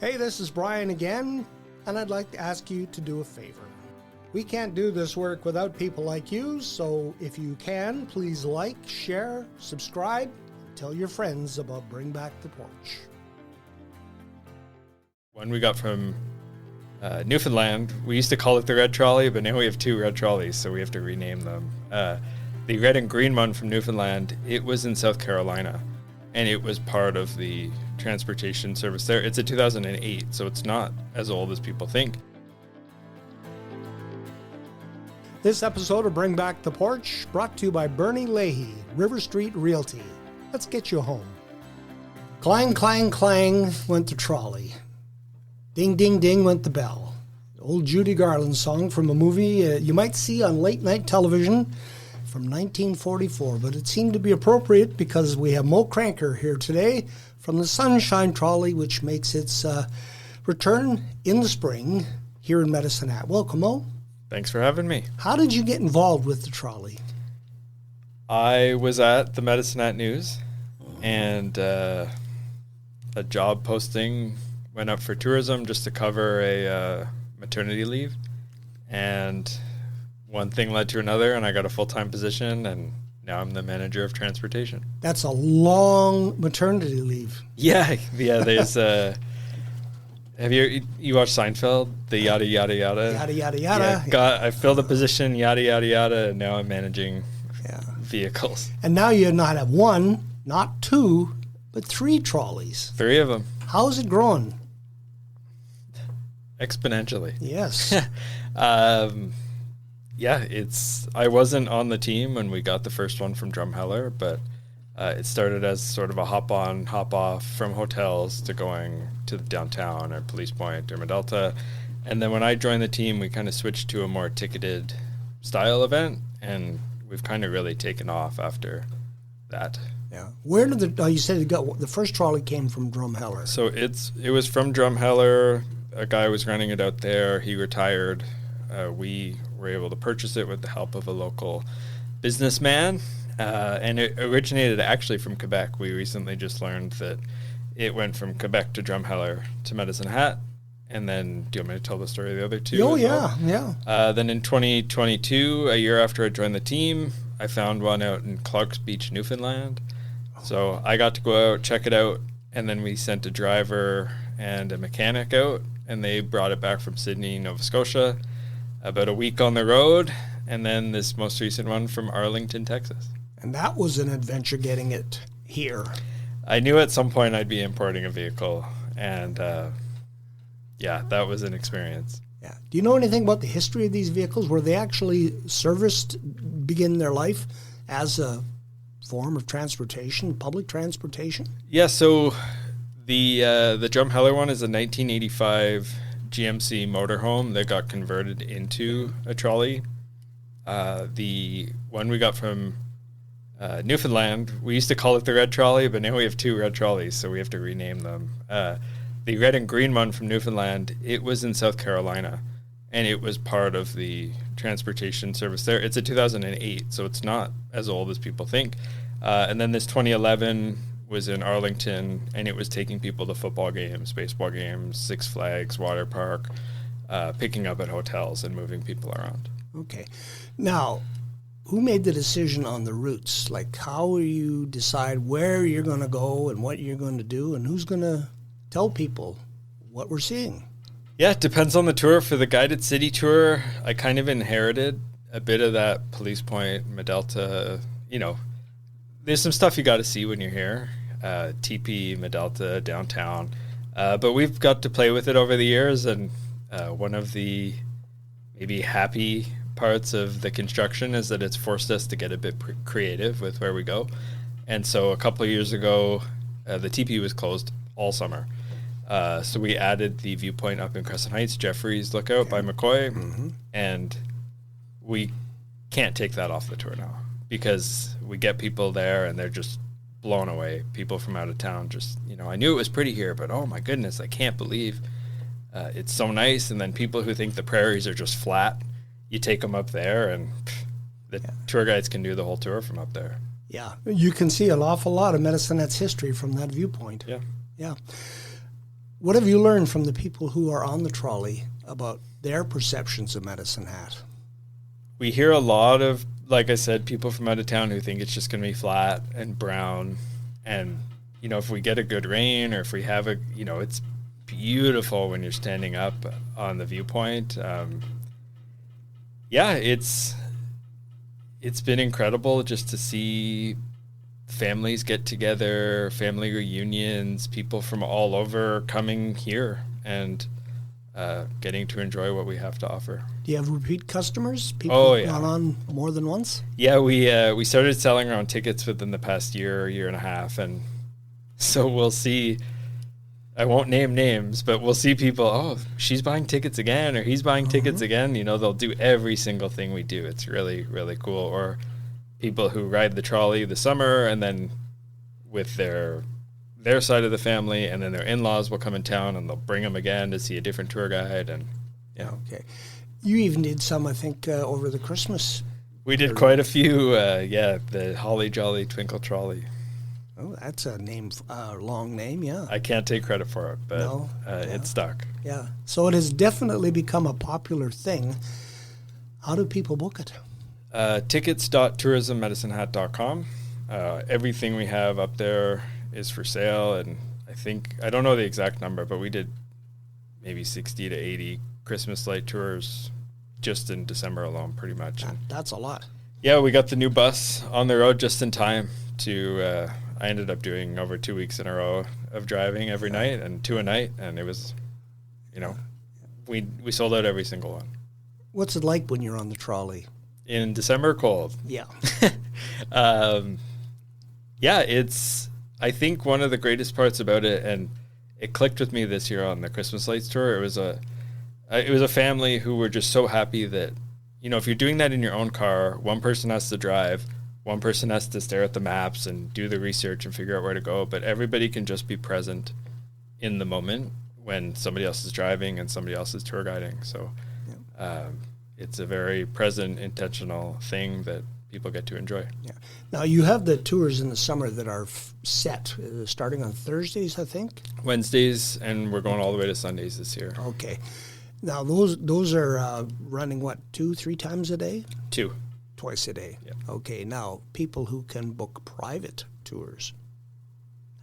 Hey, this is Brian again, and I'd like to ask you to do a favor. We can't do this work without people like you, so if you can, please like, share, subscribe, tell your friends about Bring Back the Porch. One we got from Newfoundland, we used to call it the red trolley, but now we have two red trolleys, so we have to rename them. The red and green one from Newfoundland, it was in South Carolina, and it was part of the transportation service there. It's a 2008, so it's not as old as people think. This episode of Bring Back the Porch brought to you by Bernie Leahy, River Street Realty. Let's get you home. Clang, clang, clang went the trolley. Ding, ding, ding went the bell. Old Judy Garland song from a movie you might see on late night television from 1944, but it seemed to be appropriate because we have Mo Cranker here today from the Sunshine Trolley, which makes its return in the spring here in Medicine Hat. Welcome, Mo. Thanks for having me. How did you get involved with the trolley? I was at the Medicine Hat News, and a job posting went up for tourism just to cover a maternity leave, and one thing led to another, and I got a full-time position, and now I'm the manager of transportation. That's a long maternity leave. Yeah. There's have you watched Seinfeld? The yada yada yada. Yada yada yada. Yeah, I filled a position, yada yada yada, and now I'm managing vehicles. And now you not have one, not two, but three trolleys. Three of them. How's it growing? Exponentially. Yes. I wasn't on the team when we got the first one from Drumheller, but it started as sort of a hop on, hop off from hotels to going to the downtown or Police Point or Medalta. And then when I joined the team, we kind of switched to a more ticketed style event, and we've kind of really taken off after that. Yeah. Where did you said the first trolley came from Drumheller? So it was from Drumheller. A guy was running it out there. He retired. We were able to purchase it with the help of a local businessman. And it originated actually from Quebec. We recently just learned that it went from Quebec to Drumheller to Medicine Hat. And then, do you want me to tell the story of the other two? Oh, yeah, yeah. Then in 2022, a year after I joined the team, I found one out in Clark's Beach, Newfoundland. So I got to go out, check it out, and then we sent a driver and a mechanic out, and they brought it back from Sydney, Nova Scotia, about a week on the road, and then this most recent one from Arlington, Texas. And that was an adventure getting it here. I knew at some point I'd be importing a vehicle, and that was an experience. Yeah. Do you know anything about the history of these vehicles? Were they actually serviced, begin their life as a form of transportation, public transportation? Yeah, so the Drumheller one is a 1985 GMC motorhome that got converted into a trolley. The one we got from Newfoundland, we used to call it the red trolley, but now we have two red trolleys, so we have to rename them. The red and green one from Newfoundland, it was in South Carolina, and it was part of the transportation service there. It's a 2008, so it's not as old as people think. And then this 2011 was in Arlington, and it was taking people to football games, baseball games, Six Flags, water park, picking up at hotels and moving people around. Okay. Now, who made the decision on the routes? Like, how do you decide where you're going to go and what you're going to do, and who's going to tell people what we're seeing? Yeah, it depends on the tour. For the guided city tour, I kind of inherited a bit of that Police Point, Medalta, there's some stuff you got to see when you're here. TP, Medalta, downtown. But we've got to play with it over the years, and one of the maybe happy parts of the construction is that it's forced us to get a bit creative with where we go. And so a couple of years ago, the TP was closed all summer. So we added the viewpoint up in Crescent Heights, Jeffrey's Lookout by McCoy, and we can't take that off the tour now because we get people there and they're just blown away. People from out of town just, I knew it was pretty here, but oh my goodness, I can't believe it's so nice. And then people who think the prairies are just flat, you take them up there and the tour guides can do the whole tour from up there. Yeah, you can see an awful lot of Medicine Hat's history from that viewpoint. Yeah. Yeah. What have you learned from the people who are on the trolley about their perceptions of Medicine Hat? We hear a lot of, like I said, people from out of town who think it's just going to be flat and brown. And, you know, if we get a good rain or if we have it's beautiful when you're standing up on the viewpoint. It's been incredible just to see families get together, family reunions, people from all over coming here and getting to enjoy what we have to offer. Do you have repeat customers? People who've gone on more than once? Yeah, we started selling our own tickets within the past year and a half, and so we'll see. I won't name names, but we'll see people, oh, she's buying tickets again, or he's buying tickets again. You know, they'll do every single thing we do. It's really, really cool. Or people who ride the trolley the summer and then with their side of the family, and then their in-laws will come in town and they'll bring them again to see a different tour guide. And okay, you even did some, I think, over the Christmas. We did quite a few. The Holly Jolly Twinkle Trolley. Oh, that's a name, long name, yeah. I can't take credit for it, but it stuck. Yeah, so it has definitely become a popular thing. How do people book it? Tickets.tourismmedicinehat.com. Everything we have up there is for sale, and I don't know the exact number, but we did maybe 60 to 80 Christmas light tours just in December alone, pretty much. That's a lot. Yeah, we got the new bus on the road just in time to... I ended up doing over 2 weeks in a row of driving every night and 2 a night, and it was, we sold out every single one. What's it like when you're on the trolley? In December, cold. Yeah. It's, I think one of the greatest parts about it, and it clicked with me this year on the Christmas Lights tour, it was a family who were just so happy that, if you're doing that in your own car, one person has to drive, one person has to stare at the maps and do the research and figure out where to go, but everybody can just be present in the moment when somebody else is driving and somebody else is tour guiding. So it's a very present, intentional thing that people get to enjoy. Yeah. Now, you have the tours in the summer that are set, starting on Thursdays, I think? Wednesdays, and we're going all the way to Sundays this year. Okay. Now, those are running, 2-3 times a day? 2. Twice a day. Yep. Okay, now people who can book private tours,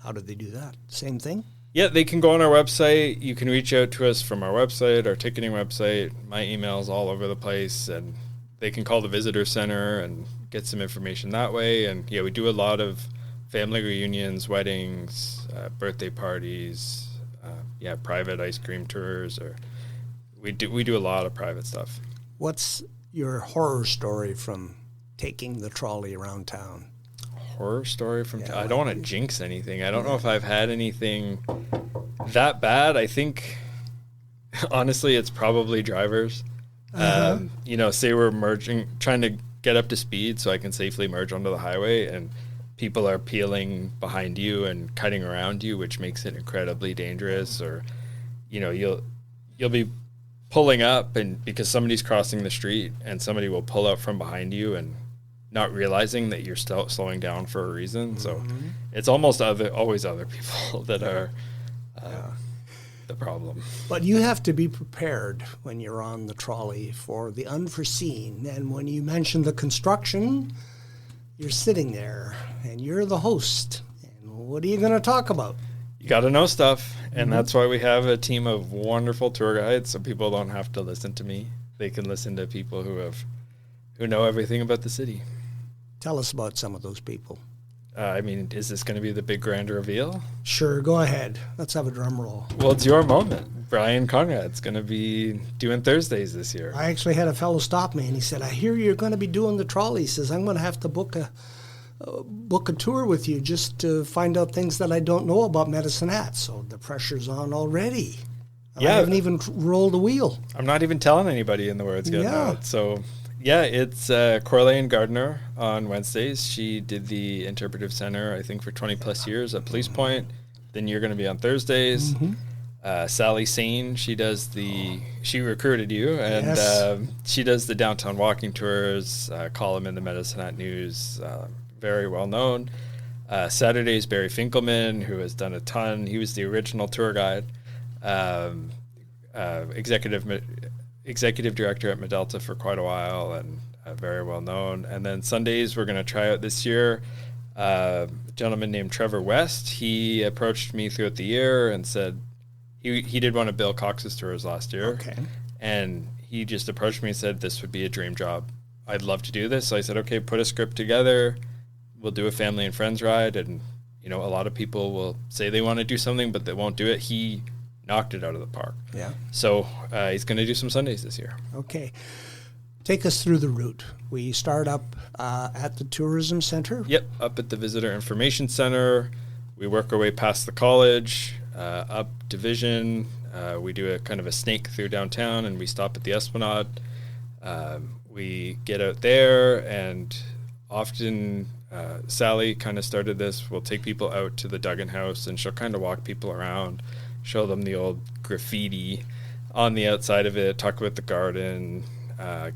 how do they do that? Same thing? Yeah, they can go on our website. You can reach out to us from our website, our ticketing website. My email's all over the place, and they can call the visitor center and get some information that way. And we do a lot of family reunions, weddings, birthday parties, private ice cream tours, or we do a lot of private stuff. What's your horror story from taking the trolley around town? Horror story from town? I don't want to jinx anything. I don't know if I've had anything that bad. I think, honestly, it's probably drivers. Say we're merging, trying to get up to speed so I can safely merge onto the highway, and people are peeling behind you and cutting around you, which makes it incredibly dangerous. Or, you'll be pulling up and because somebody's crossing the street and somebody will pull out from behind you and not realizing that you're still slowing down for a reason. So it's almost always other people that are the problem. But you have to be prepared when you're on the trolley for the unforeseen. And when you mention the construction, you're sitting there and you're the host. And what are you going to talk about? You got to know stuff, and that's why we have a team of wonderful tour guides, so people don't have to listen to me. They can listen to people who know everything about the city. Tell us about some of those people. Is this going to be the big grand reveal? Sure, go ahead. Let's have a drum roll. Well, it's your moment. Brian Conrad's going to be doing Thursdays this year. I actually had a fellow stop me, and he said, I hear you're going to be doing the trolley. He says, I'm going to have to book a tour with you just to find out things that I don't know about Medicine Hat. So the pressure's on already. I haven't even rolled a wheel. I'm not even telling anybody in the word's getting out. So, it's Corlane Gardner on Wednesdays. She did the interpretive center, I think, for 20 plus years at Police Point. Then you're going to be on Thursdays. Sally Sane, she recruited you, and she does the downtown walking tours, column in the Medicine Hat News, very well known. Saturdays, Barry Finkelman, who has done a ton. He was the original tour guide. executive director at Medelta for quite a while, and very well known. And then Sundays we're going to try out this year. A gentleman named Trevor West, he approached me throughout the year and said he did one of Bill Cox's tours last year. Okay. And he just approached me and said, this would be a dream job. I'd love to do this. So I said, okay, put a script together. We'll do a family and friends ride. And, a lot of people will say they want to do something, but they won't do it. He knocked it out of the park. Yeah. So he's going to do some Sundays this year. Okay. Take us through the route. We start up at the tourism center. Yep, up at the Visitor Information Center. We work our way past the college, up Division. We do a kind of a snake through downtown, and we stop at the Esplanade. We get out there, and often Sally kind of started this. We'll take people out to the Duggan House, and she'll kind of walk people around, show them the old graffiti on the outside of it, talk about the garden,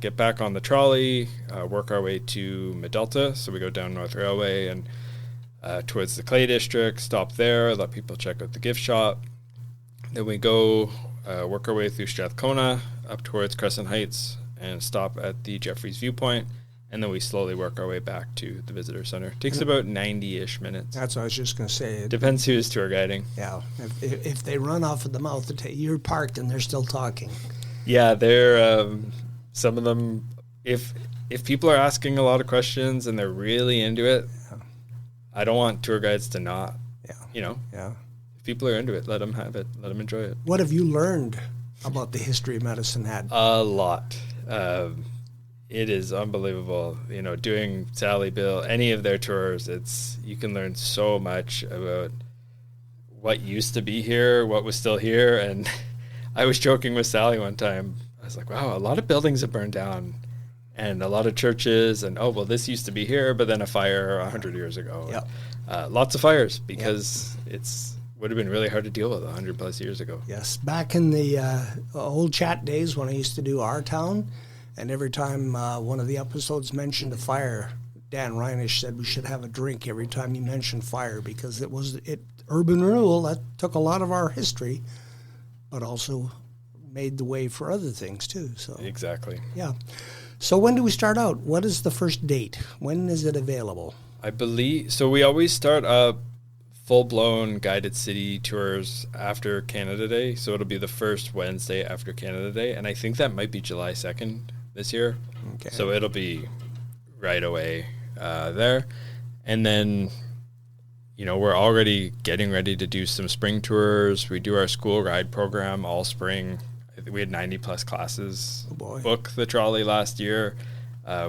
get back on the trolley, work our way to Medelta. So we go down North Railway and towards the Clay District, stop there, let people check out the gift shop. Then we go work our way through Strathcona up towards Crescent Heights and stop at the Jeffreys Viewpoint. And then we slowly work our way back to the visitor center. It takes about 90-ish minutes. That's what I was just going to say. Depends who's tour guiding. Yeah. If they run off at the mouth, you're parked and they're still talking. Yeah, they're some of them. If people are asking a lot of questions and they're really into it, yeah. I don't want tour guides to not. Yeah. Yeah. If people are into it, let them have it. Let them enjoy it. What have you learned about the history of Medicine Hat? A lot. It is unbelievable. Doing Sally, Bill, any of their tours, you can learn so much about what used to be here, what was still here. And I was joking with Sally one time. I was like, wow, a lot of buildings have burned down and a lot of churches. And, this used to be here, but then a fire 100 years ago. Yep. Lots of fires because it's would have been really hard to deal with 100 plus years ago. Yes. Back in the old chat days when I used to do Our Town, and every time one of the episodes mentioned a fire, Dan Reinish said we should have a drink every time he mentioned fire because it was urban renewal that took a lot of our history, but also made the way for other things too. So exactly. Yeah. So when do we start out? What is the first date? When is it available? I believe so. We always start up full-blown guided city tours after Canada Day. So it'll be the first Wednesday after Canada Day, and I think that might be July 2nd this year. Okay. So it'll be right away there, and then we're already getting ready to do some spring tours. We do our school ride program all spring. I think we had 90 plus classes book the trolley last year.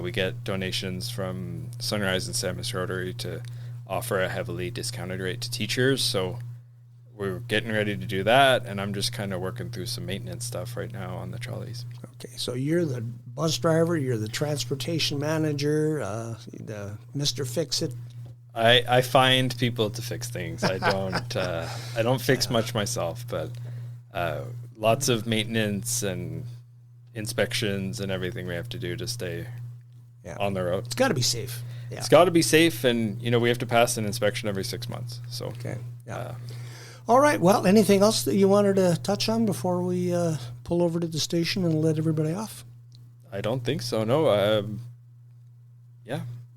We get donations from Sunrise and Samus Rotary to offer a heavily discounted rate to teachers. So we're getting ready to do that, and I'm just kind of working through some maintenance stuff right now on the trolleys. Okay, so you're the bus driver, you're the transportation manager, the Mr. Fix-It. I find people to fix things. I don't fix much myself, but lots of maintenance and inspections and everything we have to do to stay on the road. It's got to be safe. Yeah. It's got to be safe, and we have to pass an inspection every 6 months. So okay. Yeah. All right. Well, anything else that you wanted to touch on before we pull over to the station and let everybody off? I don't think so. No.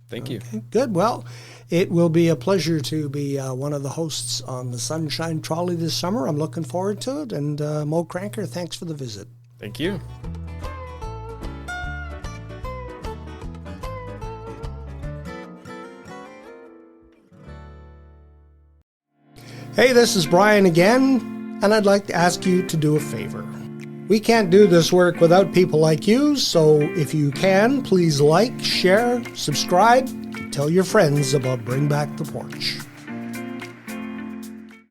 Thank you. Good. Well, it will be a pleasure to be one of the hosts on the Sunshine Trolley this summer. I'm looking forward to it. And Mo Cranker, thanks for the visit. Thank you. Hey, this is Brian again, and I'd like to ask you to do a favor. We can't do this work without people like you, so if you can, please like, share, subscribe, tell your friends about Bring Back the Porch.